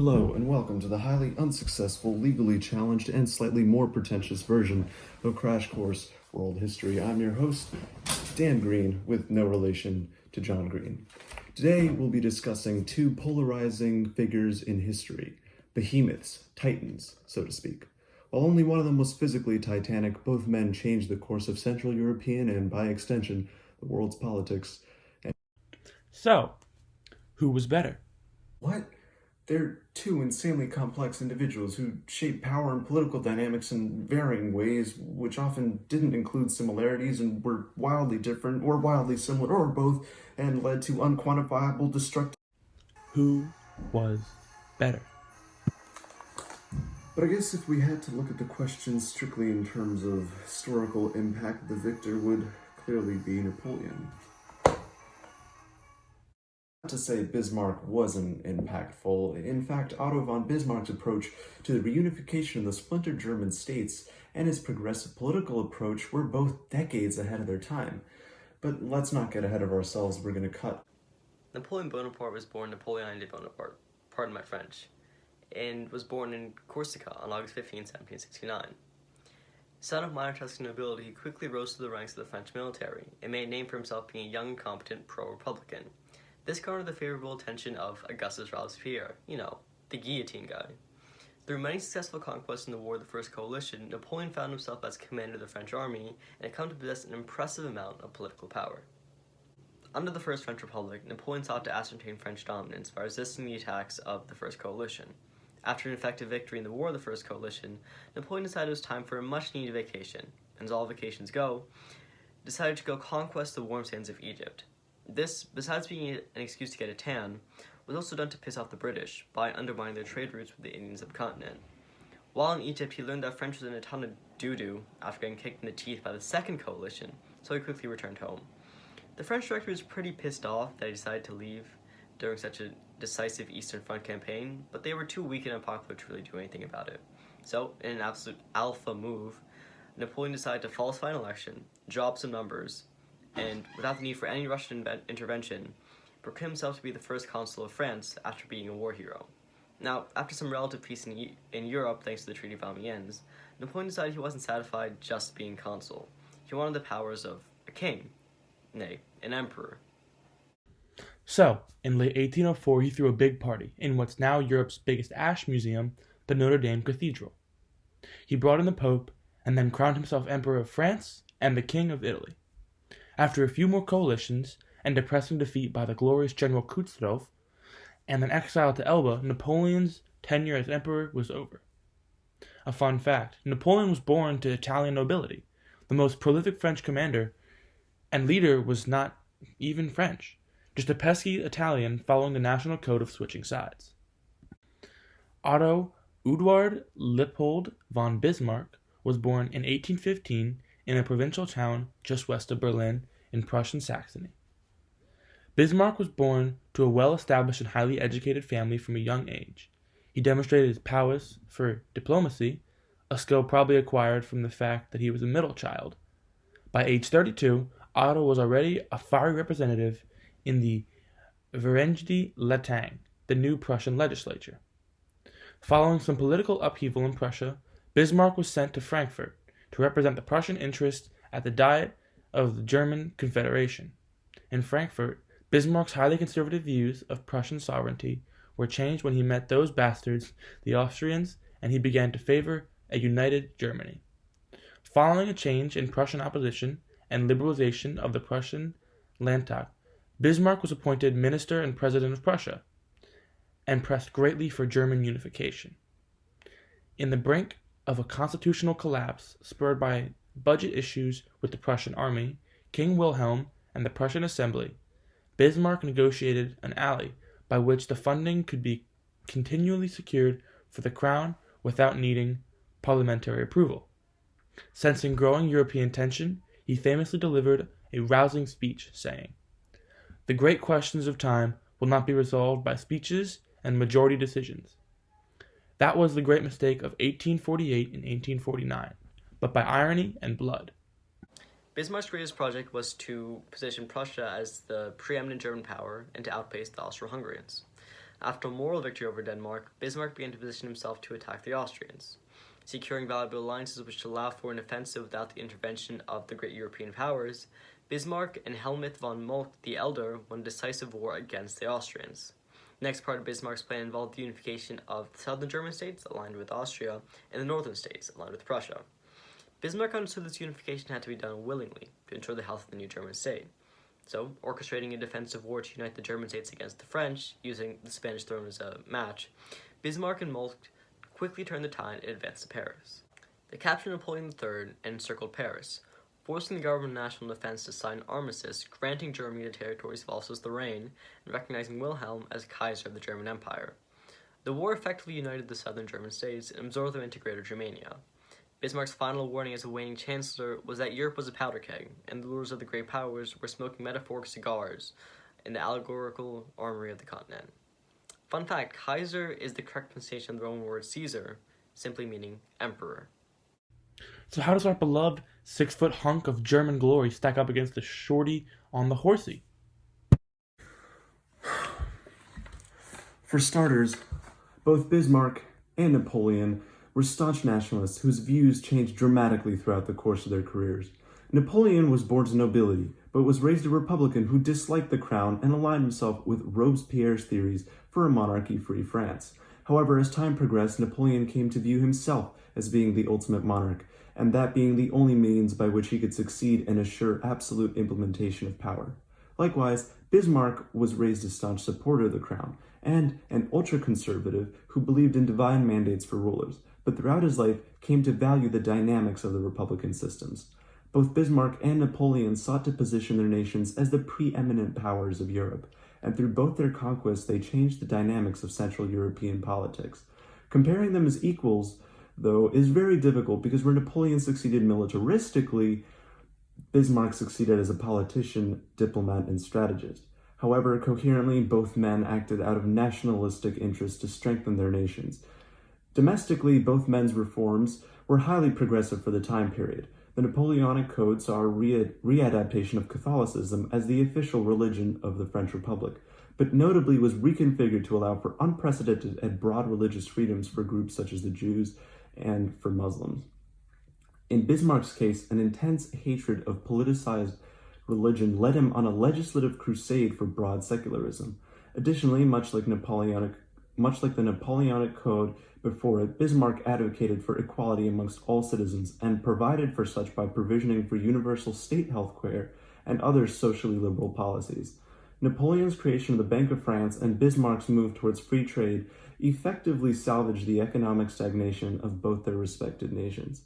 Hello, and welcome to the highly unsuccessful, legally challenged, and slightly more pretentious version of Crash Course World History. I'm your host, Dan Green, with no relation to John Green. Today, we'll be discussing two polarizing figures in history, behemoths, titans, so to speak. While only one of them was physically titanic, both men changed the course of Central European and, by extension, the world's politics. So, who was better? What? They're two insanely complex individuals who shape power and political dynamics in varying ways, which often didn't include similarities and were wildly different, or wildly similar, or both, and led to unquantifiable destructive. Who was better? But I guess if we had to look at the question strictly in terms of historical impact, the victor would clearly be Napoleon. Not to say Bismarck wasn't impactful. In fact, Otto von Bismarck's approach to the reunification of the splintered German states and his progressive political approach were both decades ahead of their time. But let's not get ahead of ourselves. We're going to cut. Napoleon Bonaparte was born Napoleon de Bonaparte, pardon my French, and was born in Corsica on August 15, 1769. Son of minor Tuscan nobility, he quickly rose to the ranks of the French military and made a name for himself being a young, competent pro-republican. This garnered the favorable attention of Augustus Robespierre, the guillotine guy. Through many successful conquests in the War of the First Coalition, Napoleon found himself as commander of the French army and had come to possess an impressive amount of political power. Under the First French Republic, Napoleon sought to ascertain French dominance by resisting the attacks of the First Coalition. After an effective victory in the War of the First Coalition, Napoleon decided it was time for a much-needed vacation, and as all vacations go, decided to go conquest the warm sands of Egypt. This, besides being an excuse to get a tan, was also done to piss off the British by undermining their trade routes with the Indian subcontinent. While in Egypt, he learned that French was in a ton of doo-doo after getting kicked in the teeth by the Second Coalition, so he quickly returned home. The French director was pretty pissed off that he decided to leave during such a decisive Eastern Front campaign, but they were too weak and unpopular to really do anything about it. So, in an absolute alpha move, Napoleon decided to falsify an election, drop some numbers, and without the need for any Russian intervention, proclaimed himself to be the first consul of France after being a war hero. Now, after some relative peace in Europe thanks to the Treaty of Amiens, Napoleon decided he wasn't satisfied just being consul. He wanted the powers of a king, nay, an emperor. So, in late 1804, he threw a big party in what's now Europe's biggest ash museum, the Notre Dame Cathedral. He brought in the Pope and then crowned himself Emperor of France and the King of Italy. After a few more coalitions and depressing defeat by the glorious General Kutuzov and an exile to Elba, Napoleon's tenure as emperor was over. A fun fact, Napoleon was born to Italian nobility. The most prolific French commander and leader was not even French, just a pesky Italian following the national code of switching sides. Otto Eduard Leopold von Bismarck was born in 1815 in a provincial town just west of Berlin in Prussian Saxony. Bismarck was born to a well-established and highly educated family from a young age. He demonstrated his prowess for diplomacy, a skill probably acquired from the fact that he was a middle child. By age 32, Otto was already a fiery representative in the Verenigde Landtag, the new Prussian legislature. Following some political upheaval in Prussia, Bismarck was sent to Frankfurt to represent the Prussian interests at the Diet of the German Confederation. In Frankfurt, Bismarck's highly conservative views of Prussian sovereignty were changed when he met those bastards, the Austrians, and he began to favor a united Germany. Following a change in Prussian opposition and liberalization of the Prussian Landtag, Bismarck was appointed Minister and President of Prussia, and pressed greatly for German unification. In the brink of a constitutional collapse spurred by budget issues with the Prussian army, King Wilhelm, and the Prussian Assembly, Bismarck negotiated an ally by which the funding could be continually secured for the crown without needing parliamentary approval. Sensing growing European tension, he famously delivered a rousing speech saying, "The great questions of time will not be resolved by speeches and majority decisions." That was the great mistake of 1848 and 1849, but by irony and blood. Bismarck's greatest project was to position Prussia as the preeminent German power and to outpace the Austro-Hungarians. After a moral victory over Denmark, Bismarck began to position himself to attack the Austrians. Securing valuable alliances which allowed for an offensive without the intervention of the great European powers, Bismarck and Helmuth von Moltke the Elder won a decisive war against the Austrians. The next part of Bismarck's plan involved the unification of the southern German states, aligned with Austria, and the northern states, aligned with Prussia. Bismarck understood this unification had to be done willingly to ensure the health of the new German state. So, orchestrating a defensive war to unite the German states against the French, using the Spanish throne as a match, Bismarck and Moltke quickly turned the tide and advanced to Paris. They captured Napoleon III and encircled Paris, forcing the government of national defense to sign an armistice granting Germany the territories of Alsace-Lorraine and recognizing Wilhelm as Kaiser of the German Empire. The war effectively united the southern German states and absorbed them into Greater Germania. Bismarck's final warning as a waning chancellor was that Europe was a powder keg, and the rulers of the great powers were smoking metaphoric cigars in the allegorical armory of the continent. Fun fact, Kaiser is the correct pronunciation of the Roman word Caesar, simply meaning emperor. So how does our beloved 6-foot hunk of German glory stack up against the shorty on the horsey? For starters, both Bismarck and Napoleon were staunch nationalists whose views changed dramatically throughout the course of their careers. Napoleon was born to nobility, but was raised a Republican who disliked the crown and aligned himself with Robespierre's theories for a monarchy-free France. However, as time progressed, Napoleon came to view himself as being the ultimate monarch, and that being the only means by which he could succeed and assure absolute implementation of power. Likewise, Bismarck was raised a staunch supporter of the crown, and an ultra-conservative who believed in divine mandates for rulers, but throughout his life came to value the dynamics of the republican systems. Both Bismarck and Napoleon sought to position their nations as the preeminent powers of Europe, and through both their conquests they changed the dynamics of Central European politics. Comparing them as equals, though, is very difficult because where Napoleon succeeded militaristically, Bismarck succeeded as a politician, diplomat, and strategist. However, coherently, both men acted out of nationalistic interest to strengthen their nations. Domestically, both men's reforms were highly progressive for the time period. The Napoleonic Code saw a readaptation of Catholicism as the official religion of the French Republic, but notably was reconfigured to allow for unprecedented and broad religious freedoms for groups such as the Jews and for Muslims. In Bismarck's case, an intense hatred of politicized religion led him on a legislative crusade for broad secularism. Additionally, much like the Napoleonic Code before it, Bismarck advocated for equality amongst all citizens and provided for such by provisioning for universal state health care and other socially liberal policies. Napoleon's creation of the Bank of France and Bismarck's move towards free trade effectively salvaged the economic stagnation of both their respective nations.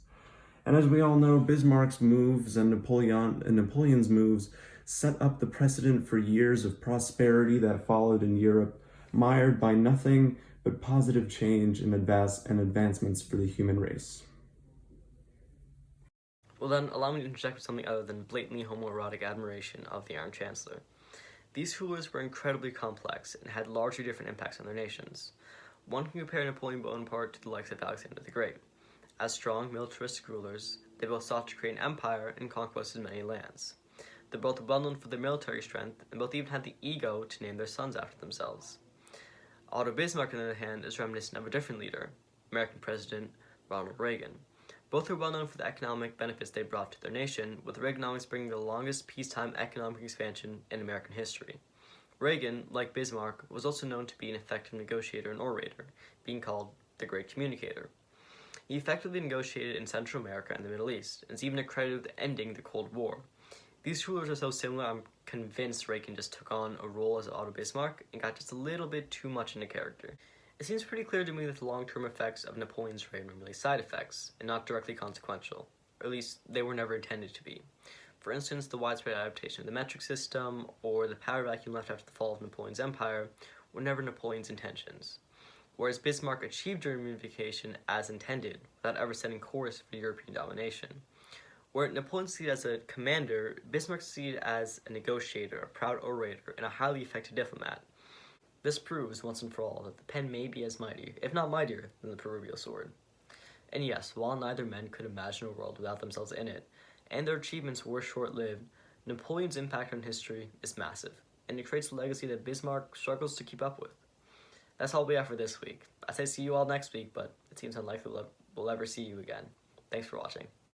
And as we all know, Bismarck's moves and Napoleon's moves set up the precedent for years of prosperity that followed in Europe, mired by nothing but positive change and advancements for the human race. Well then, allow me to interject with something other than blatantly homoerotic admiration of the Iron Chancellor. These rulers were incredibly complex and had largely different impacts on their nations. One can compare Napoleon Bonaparte to the likes of Alexander the Great. As strong, militaristic rulers, they both sought to create an empire and conquest many lands. They both were well known for their military strength, and both even had the ego to name their sons after themselves. Otto Bismarck, on the other hand, is reminiscent of a different leader, American President Ronald Reagan. Both are well known for the economic benefits they brought to their nation, with Reaganomics bringing the longest peacetime economic expansion in American history. Reagan, like Bismarck, was also known to be an effective negotiator and orator, being called the Great Communicator. He effectively negotiated in Central America and the Middle East, and is even accredited with ending the Cold War. These rulers are so similar, I'm convinced Reagan just took on a role as Otto Bismarck and got just a little bit too much into character. It seems pretty clear to me that the long-term effects of Napoleon's reign were merely side effects, and not directly consequential, or at least they were never intended to be. For instance, the widespread adaptation of the metric system, or the power vacuum left after the fall of Napoleon's empire, were never Napoleon's intentions. Whereas Bismarck achieved German unification as intended, without ever setting course for European domination. Where Napoleon succeeded as a commander, Bismarck succeeded as a negotiator, a proud orator, and a highly effective diplomat. This proves, once and for all, that the pen may be as mighty, if not mightier, than the proverbial sword. And yes, while neither men could imagine a world without themselves in it, and their achievements were short-lived, Napoleon's impact on history is massive, and it creates a legacy that Bismarck struggles to keep up with. That's all we have for this week. I say see you all next week, but it seems unlikely we'll ever see you again. Thanks for watching.